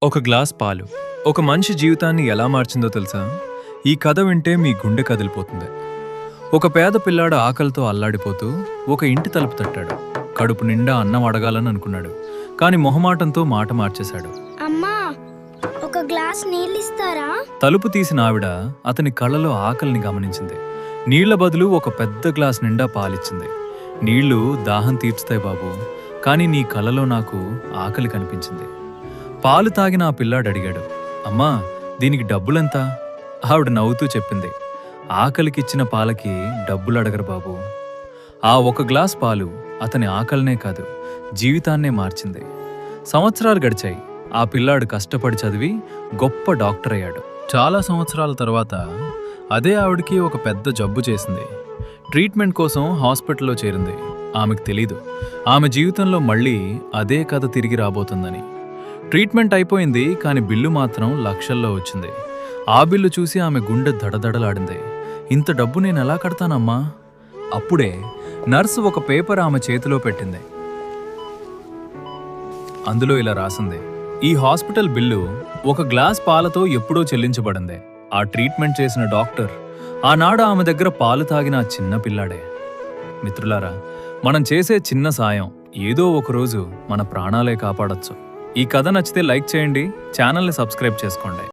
ఒక గ్లాస్ పాలు ఒక మనిషి జీవితాన్ని ఎలా మార్చిందో తెలుసా? ఈ కథ వింటే మీ గుండె కదిలిపోతుంది. ఒక పేద పిల్లాడు ఆకలితో అల్లాడిపోతూ ఒక ఇంటి తలుపు తట్టాడు. కడుపు నిండా అన్నం అడగాలని అనుకున్నాడు, కాని మొహమాటంతో మాట మార్చేశాడు. అమ్మా, ఒక గ్లాస్ నీళ్ళిస్తారా? తలుపు తీసిన ఆవిడ అతని కళ్ళలో ఆకలిని గమనించింది. నీళ్ల బదులు ఒక పెద్ద గ్లాస్ నిండా పాలిచ్చింది. నీళ్లు దాహం తీర్చుతాయి బాబు, కానీ నీ కళ్ళలో నాకు ఆకలి కనిపించింది. పాలు తాగిన ఆ పిల్లాడు అడిగాడు, అమ్మా, దీనికి డబ్బులెంత? ఆవిడ నవ్వుతూ చెప్పింది, ఆకలికిచ్చిన పాలకి డబ్బులు అడగరు బాబు. ఆ ఒక గ్లాస్ పాలు అతని ఆకలినే కాదు, జీవితాన్నే మార్చింది. సంవత్సరాలు గడిచాయి. ఆ పిల్లాడు కష్టపడి చదివి గొప్ప డాక్టర్ అయ్యాడు. చాలా సంవత్సరాల తర్వాత అదే ఆవిడికి ఒక పెద్ద జబ్బు చేసింది. ట్రీట్మెంట్ కోసం హాస్పిటల్లో చేరింది. ఆమెకు తెలీదు, ఆమె జీవితంలో మళ్ళీ అదే కథ తిరిగి రాబోతుందని. ట్రీట్మెంట్ అయిపోయింది, కానీ బిల్లు మాత్రం లక్షల్లో వచ్చింది. ఆ బిల్లు చూసి ఆమె గుండె దడదడలాడింది. ఇంత డబ్బు నేను ఎలా కడతానమ్మా? అప్పుడే నర్సు ఒక పేపర్ ఆమె చేతిలో పెట్టింది. అందులో ఇలా రాసింది, ఈ హాస్పిటల్ బిల్లు ఒక గ్లాస్ పాలతో ఎప్పుడో చెల్లించబడింది. ఆ ట్రీట్మెంట్ చేసిన డాక్టర్ ఆనాడు ఆమె దగ్గర పాలు తాగిన ఆ చిన్న పిల్లాడే. మిత్రులారా, మనం చేసే చిన్న సాయం ఏదో ఒకరోజు మన ప్రాణాలే కాపాడొచ్చు. ఈ కథ నచ్చితే లైక్ చేయండి, ఛానల్ని సబ్స్క్రైబ్ చేసుకోండి.